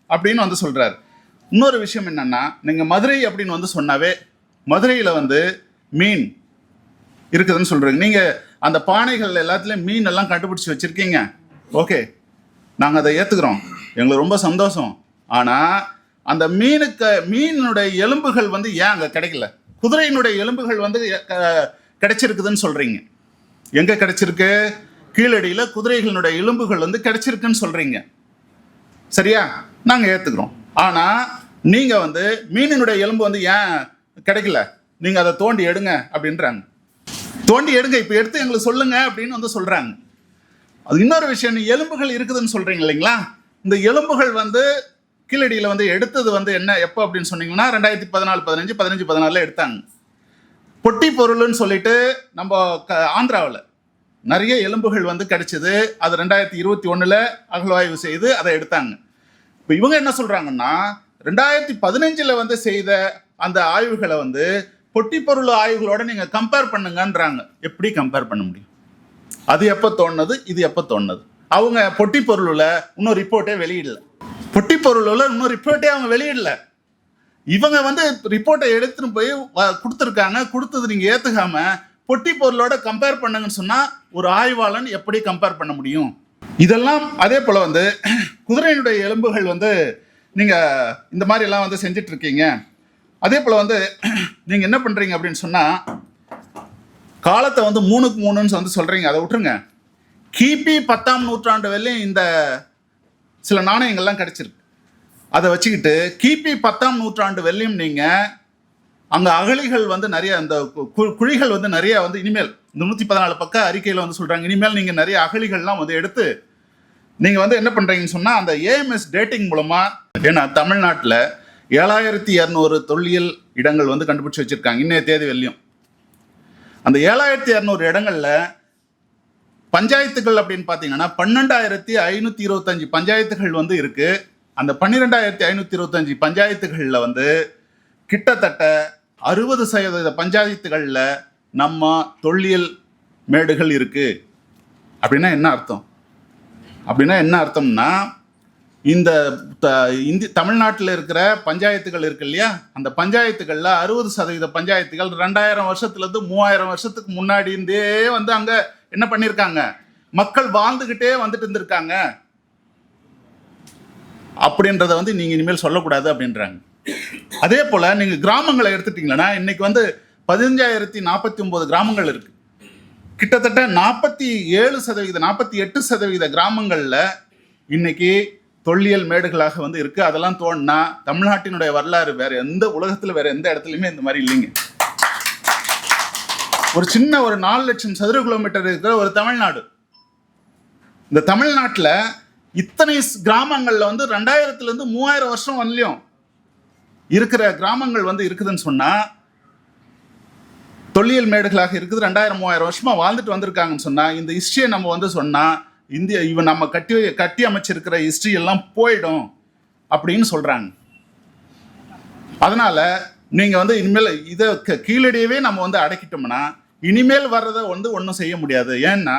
அப்படின்னு வந்து சொல்றாரு. இன்னொரு விஷயம் என்னன்னா, நீங்க மதுரை அப்படின்னு வந்து சொன்னாவே மதுரையில வந்து மீன் இருக்குதுன்னு சொல்றீங்க. நீங்க அந்த பானைகள் எல்லாத்துலயும் மீன் எல்லாம் கண்டுபிடிச்சு வச்சிருக்கீங்க. ஓகே, நாங்க அதை ஏத்துக்கிறோம், எங்களுக்கு ரொம்ப சந்தோஷம். ஆனா அந்த மீனுடைய எலும்புகள் வந்து ஏன் அங்க கிடைக்கல? குதிரையினுடைய எலும்புகள் வந்து கிடைச்சிருக்குதுன்னு சொல்றீங்க. எங்க கிடைச்சிருக்கு? கீழடியில குதிரைகளினுடைய எலும்புகள் வந்து கிடைச்சிருக்குன்னு சொல்றீங்க. சரியா? நாங்க ஏத்துக்கிறோம். ஆனா நீங்க வந்து மீனினுடைய எலும்பு வந்து ஏன் கிடைக்கல? நீங்க அதை தோண்டி எடுங்க அப்படின்றாங்க. தோண்டி எடுங்க, இப்ப எடுத்து எங்களுக்கு சொல்லுங்க அப்படின்னு வந்து சொல்றாங்க. அது இன்னொரு விஷயம், எலும்புகள் இருக்குதுன்னு சொல்றீங்க இல்லைங்களா? இந்த எலும்புகள் வந்து கீழடியில வந்து எடுத்தது வந்து என்ன எப்போ அப்படின்னு சொன்னீங்கன்னா 2014, 15, 14 எடுத்தாங்க. பொட்டி பொருள்னு சொல்லிட்டு நம்ம ஆந்திராவில் நிறைய எலும்புகள் வந்து கிடைச்சது. அது 2021 அகழ்வாய்வு செய்து அதை எடுத்தாங்க. இப்போ இவங்க என்ன சொல்றாங்கன்னா 2015 வந்து செய்த அந்த ஆய்வுகளை வந்து பொட்டி பொருள் ஆய்வுகளோட நீங்க கம்பேர் பண்ணுங்கன்றாங்க. எப்படி கம்பேர் பண்ண முடியும்? அது எப்போ தோணுது, இது எப்போ தோணுது? அவங்க பொட்டி பொருள்ல இன்னும் ரிப்போர்ட்டே வெளியிடல. பொட்டி பொருள்ல இன்னும் ரிப்போர்ட்டே அவங்க வெளியிடல. இவங்க வந்து ரிப்போர்ட்டை எடுத்துன்னு போய் கொடுத்துருக்காங்க. கொடுத்தது நீங்க ஏத்துக்காம பொட்டி பொருளோட கம்பேர் பண்ணுங்கன்னு சொன்னா ஒரு ஆய்வாளன் எப்படி கம்பேர் பண்ண முடியும்? இதெல்லாம் அதே போல வந்து குதிரையினுடைய எலும்புகள் வந்து நீங்க இந்த மாதிரி எல்லாம் வந்து செஞ்சுட்டு இருக்கீங்க. அதே போல வந்து நீங்க என்ன பண்றீங்க அப்படின்னு சொன்னா காலத்தை வந்து 3க்கு 3ன்னு வந்து சொல்றீங்க. அதை விட்டுருங்க. கிபி 10ஆம் நூற்றாண்டு வரையிலும் இந்த சில நாணயங்கள்லாம் கிடைச்சிருக்கு. அதை வச்சுக்கிட்டு கிபி 10ஆம் நூற்றாண்டு வெள்ளையும் நீங்க அங்க அகழிகள் வந்து நிறைய அந்த குழிகள் வந்து நிறைய வந்து இனிமேல் இந்த 114 பக்க அறிக்கையில வந்து சொல்றாங்க, இனிமேல் நீங்க நிறைய அகழிகள்லாம் வந்து எடுத்து நீங்க வந்து என்ன பண்றீங்கன்னு சொன்னா அந்த ஏஎம்எஸ் டேட்டிங் மூலமா, ஏன்னா தமிழ்நாட்டில் 7200 தொல்லியல் இடங்கள் வந்து கண்டுபிடிச்சு வச்சிருக்காங்க இன்னைய தேதி வெள்ளியும். அந்த 7200 இடங்கள்ல பஞ்சாயத்துகள் அப்படின்னு பார்த்தீங்கன்னா 12525 பஞ்சாயத்துகள் வந்து இருக்கு. அந்த 12525 பஞ்சாயத்துகளில் வந்து கிட்டத்தட்ட 60% பஞ்சாயத்துகளில் நம்ம தொல்லியல் மேடுகள் இருக்கு. அப்படின்னா என்ன அர்த்தம்? அப்படின்னா என்ன அர்த்தம்னா இந்த தமிழ்நாட்டில் இருக்கிற பஞ்சாயத்துகள் இருக்கு இல்லையா, அந்த பஞ்சாயத்துகளில் 60% பஞ்சாயத்துகள் 2000 வருஷத்துலேருந்து 3000 வருஷத்துக்கு முன்னாடி இருந்தே வந்து அங்கே என்ன பண்ணியிருக்காங்க, மக்கள் வாழ்ந்துக்கிட்டே வந்துட்டு இருந்திருக்காங்க அப்படின்றத வந்து நீங்கள் இனிமேல் சொல்லக்கூடாது அப்படின்றாங்க. அதே போல் நீங்கள் கிராமங்களை எடுத்துட்டீங்கன்னா இன்னைக்கு வந்து 15049 கிராமங்கள் இருக்கு. கிட்டத்தட்ட 47% 48% கிராமங்களில் இன்னைக்கு தொல்லியல் மேடுகளாக வந்து இருக்கு. அதெல்லாம் தோணுனா தமிழ்நாட்டினுடைய வரலாறு வேற எந்த உலகத்துல வேற எந்த இடத்துலையுமே இந்த மாதிரி இல்லைங்க. ஒரு சின்ன ஒரு 4 லட்சம் சதுர கிலோமீட்டர் இருக்கிற ஒரு தமிழ்நாடு. இந்த தமிழ்நாட்டில் இத்தனை கிராமங்கள்ல வந்து 2000 3000 வருஷம் வரலையும் இருக்கிற கிராமங்கள் வந்து இருக்குதுன்னு சொன்னா, தொல்லியல் மேடுகளாக இருக்குது, 2000 3000 வருஷமா வாழ்ந்துட்டு வந்திருக்காங்கன்னு சொன்னா, இந்த ஹிஸ்டரியை நம்ம வந்து சொன்னா இவன் நம்ம கட்டி அமைச்சிருக்கிற ஹிஸ்டரி எல்லாம் போயிடும் அப்படின்னு சொல்றாங்க. அதனால நீங்க வந்து இனிமேல் இதை கீழடியவே நம்ம வந்து அடக்கிட்டோம்னா இனிமேல் வர்றதை வந்து ஒன்றும் செய்ய முடியாது. ஏன்னா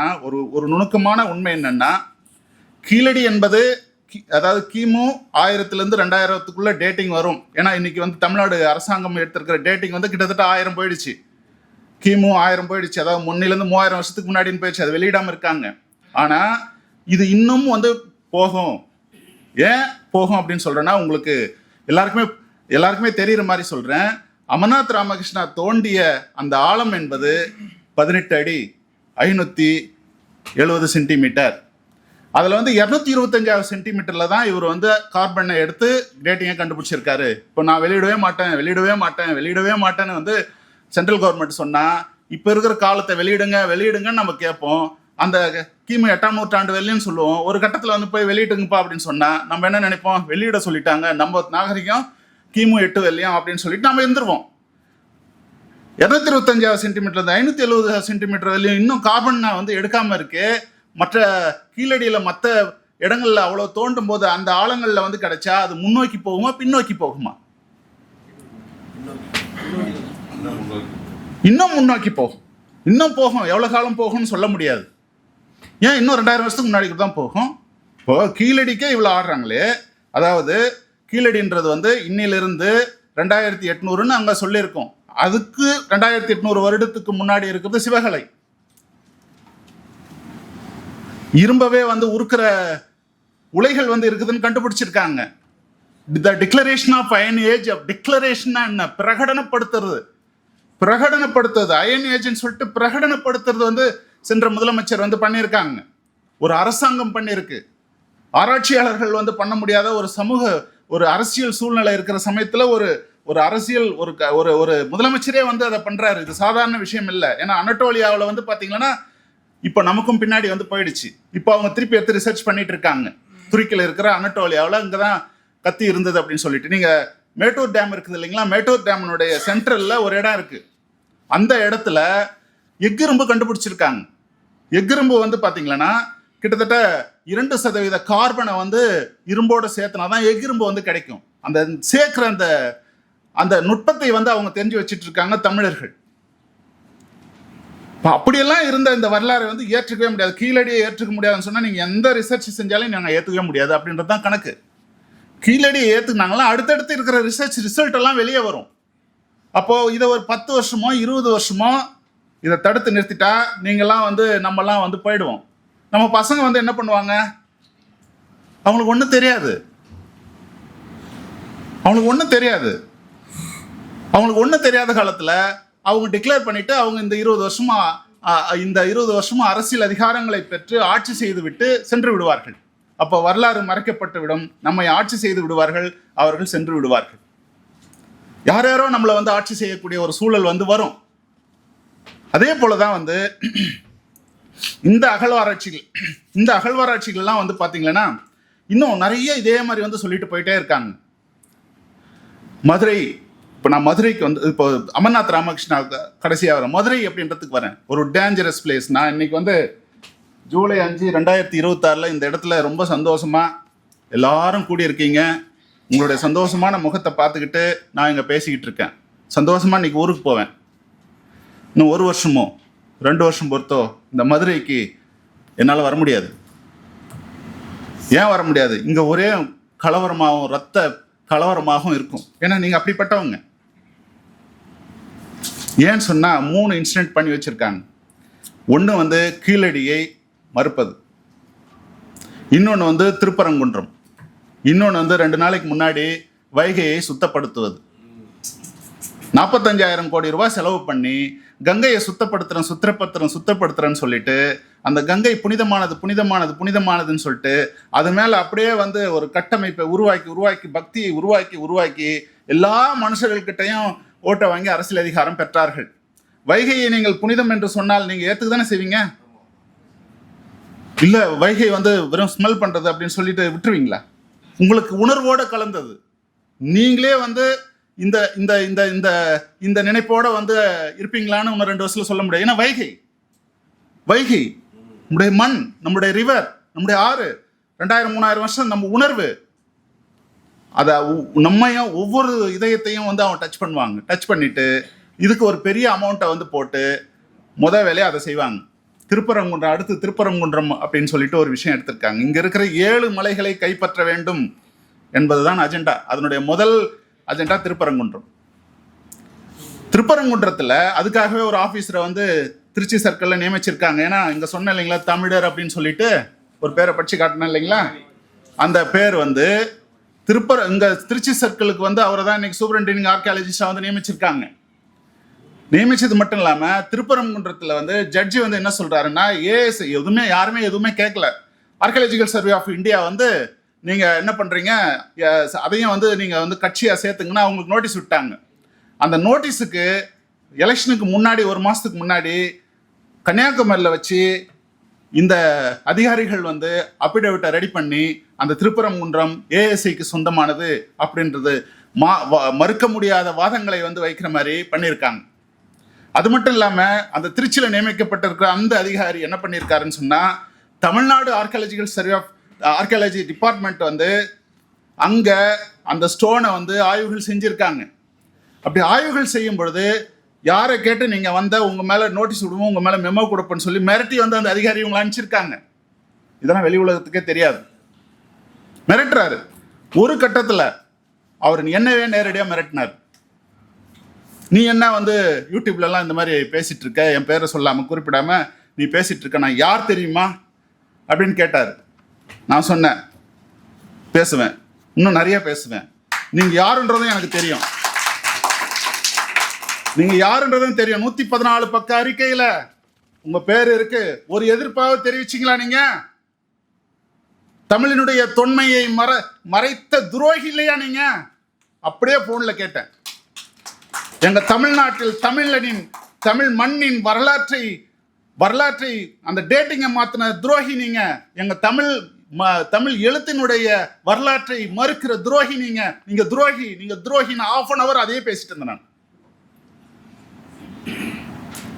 ஒரு நுணுக்கமான உண்மை என்னன்னா, கீழடி என்பது அதாவது கிமு 1000 2000 டேட்டிங் வரும். ஏன்னா இன்னைக்கு வந்து தமிழ்நாடு அரசாங்கம் எடுத்திருக்கிற டேட்டிங் வந்து கிட்டத்தட்ட 1000 போயிடுச்சு. கிமு 1000 போயிடுச்சு. அதாவது 3000 வருஷத்துக்கு முன்னாடின்னு போயிடுச்சு. அது வெளியிடாம இருக்காங்க. ஆனா இது இன்னும் வந்து போகும். ஏன் போகும் அப்படின்னு சொல்றேன்னா, உங்களுக்கு எல்லாருக்குமே தெரியுற மாதிரி சொல்றேன். அமர்நாத் ராமகிருஷ்ணா தோண்டிய அந்த ஆழம் என்பது 18 அடி 570 சென்டிமீட்டர். அதுல வந்து 225 சென்டிமீட்டர்ல தான் இவர் வந்து கார்பனை எடுத்து டேட்டிங்கை கண்டுபிடிச்சிருக்காரு. இப்போ நான் வெளியிடவே மாட்டேன்னு வந்து சென்ட்ரல் கவர்மெண்ட் சொன்னா, இப்ப இருக்கிற காலத்தை வெளியிடுங்கன்னு நம்ம கேட்போம். அந்த கிமு 8ஆம் நூற்றாண்டு வெளியும் சொல்லுவோம். ஒரு கட்டத்தில் வந்து போய் வெளியிட்டுங்கப்பா அப்படின்னு சொன்னா நம்ம என்ன நினைப்போம், வெளியிட சொல்லிட்டாங்க, நம்ம நாகரிகம் கிமு 8 வெள்ளியும் அப்படின்னு சொல்லிட்டு நம்ம இருந்துருவோம். 225 சென்டிமீட்டர் 570 சென்டிமீட்டர் வரையும் இன்னும் கார்பன் வந்து எடுக்காம இருக்கு. மற்ற கீழடியில மற்ற இடங்கள்ல அவ்வளவு தோண்டும் போது அந்த ஆழங்கள்ல வந்து கிடைச்சா அது முன்னோக்கி போகுமா பின்னோக்கி போகுமா? இன்னும் முன்னோக்கி போகும். இன்னும் போகும். எவ்வளவு காலம் போகும்னு சொல்ல முடியாது. ஏன் இன்னும் 2000 வருஷத்துக்கு முன்னாடி தான் போகும். இப்போ கீழடிக்கே இவ்வளவு ஆடுறாங்களே, அதாவது கீழடின்றது வந்து இன்னிலிருந்து 2800ன்னு அங்க சொல்லியிருக்கோம். அதுக்கு 2800 வருடத்துக்கு முன்னாடி இருக்கிறது சிவகலை. இரும்பவே வந்து உருக்கிற உலைகள் வந்து இருக்குதுன்னு கண்டுபிடிச்சிருக்காங்க. The declaration of iron age. Declaration என்ன? பிரகடனப்படுத்துறது அயன் ஏஜ்னு சொல்லிட்டு பிரகடனப்படுத்துறது வந்து சென்ற முதலமைச்சர் வந்து பண்ணியிருக்காங்க. ஒரு அரசாங்கம் பண்ணியிருக்கு. ஆராய்ச்சியாளர்கள் வந்து பண்ண முடியாத ஒரு அரசியல் சூழ்நிலை இருக்கிற சமயத்துல ஒரு அரசியல் ஒரு முதலமைச்சரே வந்து அதை பண்றாரு. இது சாதாரண விஷயம் இல்லை. ஏன்னா அனட்டோலியாவில் வந்து பாத்தீங்கன்னா இப்போ நமக்கும் பின்னாடி வந்து போயிடுச்சு. இப்போ அவங்க திருப்பி எடுத்து ரிசர்ச் பண்ணிட்டு இருக்காங்க. துருக்கியில் இருக்கிற அனட்டோலியாவில் இங்கதான் கத்தி இருந்தது அப்படின்னு சொல்லிட்டு. நீங்க மேட்டூர் டேம் இருக்குது இல்லைங்களா, மேட்டூர் டேமினுடைய சென்ட்ரல்ல ஒரு இடம் இருக்கு. அந்த இடத்துல எஃகிரும்பு கண்டுபிடிச்சிருக்காங்க. எஃகிரும்பு வந்து பாத்தீங்கன்னா கிட்டத்தட்ட 2% கார்பனை வந்து இரும்போட சேர்த்தனாதான் எஃகிரும்பு வந்து கிடைக்கும். அந்த சேர்க்கிற அந்த நுட்பத்தை வந்து அவங்க தெரிஞ்சு வச்சிட்டு இருக்காங்க தமிழர்கள். அப்படியெல்லாம் இருந்த இந்த வரலாறை வந்து ஏற்றுக்கவே முடியாது. கீழடியை ஏற்றுக்க முடியாதுன்னு சொன்னா நீங்க எந்த ரிசர்ச் செஞ்சாலும் நாங்க ஏற்றுக்கவே முடியாது அப்படின்றதுதான் கணக்கு. கீழடியை ஏற்றுக்கினாங்களா அடுத்தடுத்து இருக்கிற ரிசல்ட் எல்லாம் வெளியே வரும். அப்போ இதை ஒரு 10 வருஷமோ 20 வருஷமோ இதை தடுத்து நிறுத்திட்டா நீங்கெல்லாம் வந்து நம்மெல்லாம் வந்து போயிடுவோம். நம்ம பசங்க வந்து என்ன பண்ணுவாங்க, அவங்களுக்கு ஒன்றும் தெரியாது. அவங்களுக்கு ஒன்றும் தெரியாத காலத்தில் அவங்க டிக்ளேர் பண்ணிட்டு அவங்க இந்த 20 வருஷமா அரசியல் அதிகாரங்களை பெற்று ஆட்சி செய்து விட்டு சென்று விடுவார்கள். அப்போ வரலாறு மறைக்கப்பட்டு விடும். நம்மை ஆட்சி செய்து விடுவார்கள், அவர்கள் சென்று விடுவார்கள். யாரோ நம்மளை வந்து ஆட்சி செய்யக்கூடிய ஒரு சூழல் வந்து வரும். அதே போலதான் வந்து இந்த அகழ்வாராய்ச்சிகள்லாம் வந்து பாத்தீங்கன்னா இன்னும் நிறைய இதே மாதிரி வந்து சொல்லிட்டு போயிட்டே இருக்காங்க. மதுரை, இப்போ நான் மதுரைக்கு வந்து இப்போ அமர்நாத் ராமகிருஷ்ணா கடைசியாக வரேன். மதுரை அப்படின்றதுக்கு வரேன். ஒரு டேஞ்சரஸ் பிளேஸ். நான் இன்னைக்கு வந்து ஜூலை 5 2026 இந்த இடத்துல ரொம்ப சந்தோஷமா எல்லாரும் கூடியிருக்கீங்க. உங்களுடைய சந்தோஷமான முகத்தை பார்த்துக்கிட்டு நான் இங்கே பேசிக்கிட்டு இருக்கேன். சந்தோஷமா இன்னைக்கு ஊருக்கு போவேன். இன்னும் 1 வருஷமோ 2 வருஷம் பொறுத்தோ இந்த மதுரைக்கு என்னால் வர முடியாது. ஏன் வர முடியாது? இங்கே ஒரே கலவரமாகவும் ரத்த கலவரமாகவும் இருக்கும். ஏன்னா நீங்கள் அப்படிப்பட்டவங்க. ஏன்னு சொன்னால் 3 இன்சிடென்ட் பண்ணி வச்சுருக்காங்க. ஒன்று வந்து கீழடியை மறுப்பது, இன்னொன்று வந்து திருப்பரங்குன்றம், இன்னொன்று வந்து 2 நாளைக்கு முன்னாடி வைகையை சுத்தப்படுத்துவது. 45,000 கோடி ரூபாய் செலவு பண்ணி கங்கையை சுத்தப்படுத்துறேன்னு சொல்லிட்டு அந்த கங்கை புனிதமானது புனிதமானது புனிதமானதுன்னு சொல்லிட்டு அது மேல அப்படியே வந்து ஒரு கட்டமைப்பை உருவாக்கி பக்தியை உருவாக்கி எல்லா மனுஷர்கள்கிட்டையும் ஓட்டை வாங்கி அரசியல் அதிகாரம் பெற்றார்கள். வைகையை நீங்கள் புனிதம் என்று சொன்னால் நீங்க ஏத்துக்கு தானே செய்வீங்க? இல்ல வைகை வந்து வெறும் ஸ்மெல் பண்றது அப்படின்னு சொல்லிட்டு விட்டுருவீங்களா? உங்களுக்கு உணர்வோட கலந்தது. நீங்களே வந்து இந்த இந்த இந்த இந்த இந்த நினைப்போட வந்து இருப்பீங்களான்னு இன்னும் 2 வருஷத்துல சொல்ல முடியாது. ஏன்னா வைகை நம்முடைய மண், நம்முடைய ரிவர், நம்முடைய ஆறு, 2000-3000 வருஷம் நம்ம உணர்வு. அதை நம்மையும் ஒவ்வொரு இதயத்தையும் வந்து அவன் டச் பண்ணிட்டு இதுக்கு ஒரு பெரிய அமௌண்ட்டை வந்து போட்டு வேலையை அதை செய்வாங்க. அடுத்து திருப்பரங்குன்றம் அப்படின்னு சொல்லிட்டு ஒரு விஷயம் எடுத்திருக்காங்க. இங்க இருக்கிற 7 மலைகளை கைப்பற்ற வேண்டும் என்பதுதான் அஜெண்டா. அதனுடைய முதல் அஜெண்டா திருப்பரங்குன்றத்துல அதுக்காகவே ஒரு ஆபீஸரை வந்து திருச்சி சர்க்கிள்ல நியமிச்சிருக்காங்க. ஏன்னா இங்க சொன்ன இல்லைங்களா, தமிழர் அப்படின்னு சொல்லிட்டு ஒரு பேரை படிச்சு காட்டினேன் இல்லைங்களா, அந்த பேர் வந்து இங்க திருச்சி சர்க்கிளுக்கு வந்து அவரை தான் இன்னைக்கு சூப்பரிண்டெண்டிங் ஆர்கியாலஜிஸ்டா வந்து நியமிச்சிருக்காங்க. நியமிச்சது மட்டும் இல்லாம திருப்பரங்குன்றத்துல வந்து ஜட்ஜி வந்து என்ன சொல்றாருன்னா, யாருமே எதுவுமே கேட்கல. ஆர்கியாலஜிக்கல் சர்வே ஆஃப் இந்தியா வந்து நீங்க என்ன பண்றீங்க, அதையும் வந்து நீங்க வந்து கட்சியா சேர்த்துங்கன்னா அவங்களுக்கு நோட்டீஸ் விட்டாங்க. அந்த நோட்டீஸுக்கு எலெக்ஷனுக்கு முன்னாடி 1 மாசத்துக்கு முன்னாடி கன்னியாகுமரியில் வச்சு இந்த அதிகாரிகள் வந்து அபிடேவிட்டை ரெடி பண்ணி அந்த திருப்பரங்குன்றம் ஏஎஸ்ஐக்கு சொந்தமானது அப்படின்றது மறுக்க முடியாத வாதங்களை வந்து வைக்கிற மாதிரி பண்ணியிருக்காங்க. அது மட்டும் இல்லாம அந்த திருச்சியில் நியமிக்கப்பட்டிருக்கிற அந்த அதிகாரி என்ன பண்ணியிருக்காருன்னு சொன்னா, Tamil Nadu archaeological survey of archaeology department வந்து அங்க அந்த ஸ்டோனை வந்து ஆய்வுகள் செஞ்சிருக்காங்க. அப்படி ஆய்வுகள் செய்யும் பொழுது யாரை கேட்டு நீங்க வந்த உங்க மேல நோட்டீஸ் விடுவோம், உங்க மேல மெமோ கொடுப்பேன்னு சொல்லி மிரட்டி வந்து அந்த அதிகாரி இவங்களை அனுப்பிச்சிருக்காங்க. இதெல்லாம் வெளி உலகத்துக்கே தெரியாது. மிரட்டுறாரு. ஒரு கட்டத்துல அவர் என்னவே நேரடியா மிரட்டினார். நீ என்ன வந்து யூடியூப்ல எல்லாம் இந்த மாதிரி பேசிட்டு இருக்க, என் பேரை சொல்லாம குறிப்பிடாம நீ பேசிட்டு இருக்க, நான் யார் தெரியுமா அப்படின்னு கேட்டாரு. நான் சொன்னேன், பேசுவேன், இன்னும் நிறைய பேசுவேன், நீங்க யாருன்றதும் எனக்கு தெரியும், நீங்க யாருன்றதும் தெரியும். 114 பக்க அறிக்கையில உங்க பேர் இருக்கு. ஒரு எதிர்ப்பாக தெரிவிச்சீங்களா? நீங்க தமிழினுடைய தொன்மையை மறைத்த துரோகி இல்லையா நீங்க? அப்படியே போன்ல கேட்டேன். எங்க தமிழ்நாட்டில் தமிழ் மண்ணின் வரலாற்றை அந்த டேட்டிங்கை மாத்தின துரோகி நீங்க. எங்க தமிழ் எழுத்தினுடைய வரலாற்றை மறுக்கிற துரோகி நீங்க துரோகி. நான் 1/2 hour அதையே பேசிட்டு இருந்தேன். நான்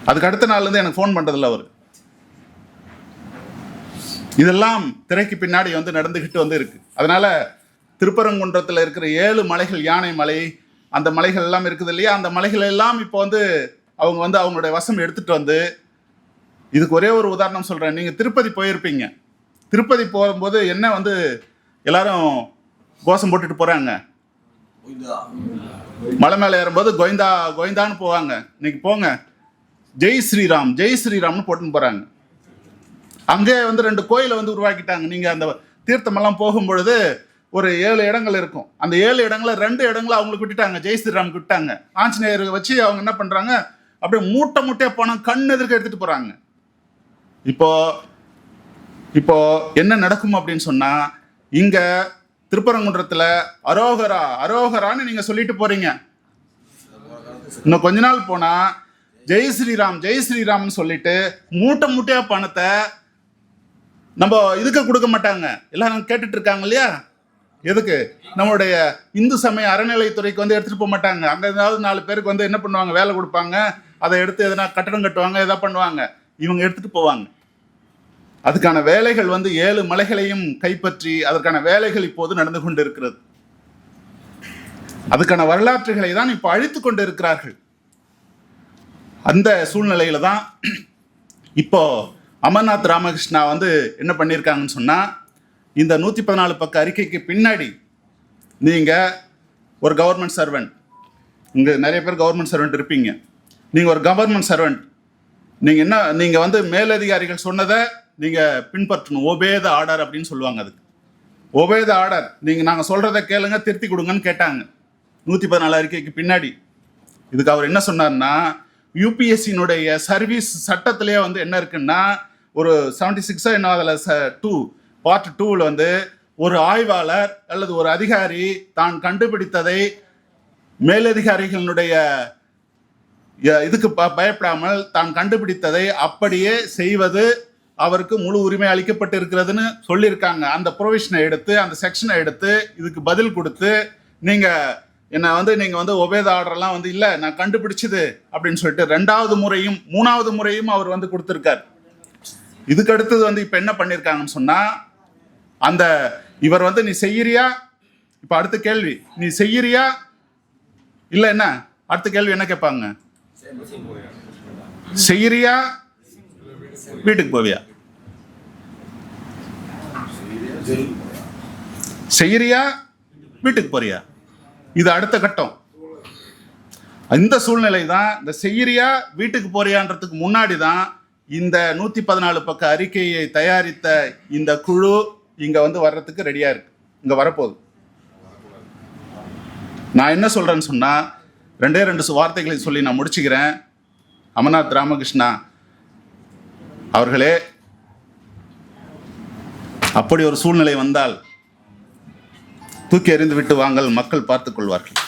அதுக்கு அடுத்த நாள்ல இருந்து எனக்கு ஃபோன் பண்றதில்ல அவர். இதெல்லாம் திரைக்கு பின்னாடி வந்து நடந்துகிட்டு வந்து இருக்கு. அதனால திருப்பரங்குன்றத்தில் இருக்கிற 7 மலைகள், யானை மலை, அந்த மலைகள் எல்லாம் இருக்குது இல்லையா, அந்த மலைகள் எல்லாம் இப்போ வந்து அவங்க வந்து அவங்களுடைய வசம் எடுத்துட்டு வந்து, இதுக்கு ஒரே ஒரு உதாரணம் சொல்றேன். நீங்க திருப்பதி போயிருப்பீங்க. திருப்பதி போகும்போது என்ன வந்து எல்லாரும் கோஷம் போட்டுட்டு போறாங்க, மலை மேலே ஏறும்போது கோவிந்தா கோவிந்தான்னு போவாங்க. இன்னைக்கு போங்க, ஜெய் ஸ்ரீராம்னு போட்டுன்னு போறாங்க. அங்கே வந்து 2 கோயிலை வந்து உருவாக்கிட்டாங்க. நீங்க அந்த தீர்த்தமெல்லாம் போகும்பொழுது ஒரு 7 இடங்கள் இருக்கும். அந்த 7 இடங்களை 2 இடங்களை அவங்களுக்கு விட்டுட்டாங்க, ஜெய் ஸ்ரீராமுக்கு விட்டாங்க. ஆஞ்சநேயர் வச்சு அவங்க என்ன பண்றாங்க, அப்படியே மூட்டையா பணம் கண் எதிர்க்க எடுத்துட்டு போறாங்க. இப்போ என்ன நடக்கும் அப்படின்னு சொன்னா, இங்க திருப்பரங்குன்றத்துல அரோகரான்னு நீங்க சொல்லிட்டு போறீங்க. இன்னும் கொஞ்ச நாள் போனா ஜெய் ஸ்ரீராம்னு சொல்லிட்டு மூட்டையா பணத்தை நம்ம இதுக்கு கொடுக்க மாட்டாங்க. எல்லாரும் கேட்டுட்டு இருக்காங்க இல்லையா, எதுக்கு? நம்மளுடைய இந்து சமய அறநிலைத்துறைக்கு வந்து எடுத்துட்டு போக மாட்டாங்க. அங்க ஏதாவது 4 பேருக்கு வந்து என்ன பண்ணுவாங்க, வேலை கொடுப்பாங்க, அதை எடுத்து எதனா கட்டடம் கட்டுவாங்க, எதா பண்ணுவாங்க, இவங்க எடுத்துட்டு போவாங்க. அதுக்கான வேலைகள் வந்து 7 மலைகளையும் கைப்பற்றி அதற்கான வேலைகள் இப்போது நடந்து கொண்டு இருக்கிறது. அதுக்கான வரலாற்றுகளை தான் இப்போ அழித்து கொண்டு இருக்கிறார்கள். அந்த சூழ்நிலையில தான் இப்போ அமர்நாத் ராமகிருஷ்ணா வந்து என்ன பண்ணியிருக்காங்கன்னு சொன்னா, இந்த 114 பக்க அறிக்கைக்கு பின்னாடி நீங்க ஒரு கவர்மெண்ட் சர்வெண்ட், இங்க நிறைய பேர் கவர்மெண்ட் சர்வெண்ட் இருப்பீங்க, நீங்க ஒரு கவர்மெண்ட் சர்வெண்ட், நீங்க வந்து மேலதிகாரிகள் சொன்னதை நீங்க பின்பற்றணும். ஒபே த ஆர்டர் அப்படின்னு சொல்லுவாங்க. அதுக்கு ஒபே த ஆர்டர். நாங்க சொல்றதை கேளுங்க, திருத்தி கொடுங்கன்னு கேட்டாங்க 114 அறிக்கைக்கு பின்னாடி. இதுக்கு அவர் என்ன சொன்னார்னா, யூபிஎஸ்சியினுடைய சர்வீஸ் சட்டத்திலேயே வந்து என்ன இருக்குன்னா, ஒரு 76 என்ன அதில் 2 பார்ட் 2ல் வந்து ஒரு ஆய்வாளர் அல்லது ஒரு அதிகாரி தான் கண்டுபிடித்ததை மேலதிகாரிகளுடைய இதுக்கு பயப்படாமல் தான் கண்டுபிடித்ததை அப்படியே செய்வது அவருக்கு முழு உரிமை அளிக்கப்பட்டு இருக்கிறதுன்னு சொல்லியிருக்காங்க. அந்த ப்ரொவிஷனை எடுத்து, அந்த செக்ஷனை எடுத்து இதுக்கு பதில் கொடுத்து, நீங்க வந்து ஒபேத ஆர்டர்லாம் வந்து இல்லை நான் கண்டுபிடிச்சது அப்படின்னு சொல்லிட்டு 2வது முறையும் 3வது முறையும் அவர் வந்து கொடுத்துருக்கார். இதுக்கு அடுத்தது வந்து இப்போ என்ன பண்ணியிருக்காங்கன்னு சொன்னா, அந்த இவர் வந்து நீ செய்யறியா, இப்போ அடுத்த கேள்வி நீ செய்யறியா இல்லை என்ன, அடுத்த கேள்வி என்ன கேட்பாங்க, செய்யறியா வீட்டுக்கு போவியா, செய்யறியா வீட்டுக்கு போறியா, இது அடுத்த கட்டம். இந்த சூழ்நிலை தான் இந்த செய்யறியா வீட்டுக்கு போறியான்றதுக்கு முன்னாடி தான் இந்த 114 பக்க அறிக்கையை தயாரித்த இந்த குழு இங்க வந்து வர்றதுக்கு ரெடியா இருக்கு, இங்க வரப்போகுது. நான் என்ன சொல்றேன்னு சொன்னா, 2 வார்த்தைகளை சொல்லி நான் முடிச்சுக்கிறேன். அமர்நாத் ராமகிருஷ்ணா அவர்களே, அப்படி ஒரு சூழ்நிலை வந்தால் தூக்கி எறிந்து விட்டு வாங்கள், மக்கள் பார்த்துக் கொள்வார்கள்.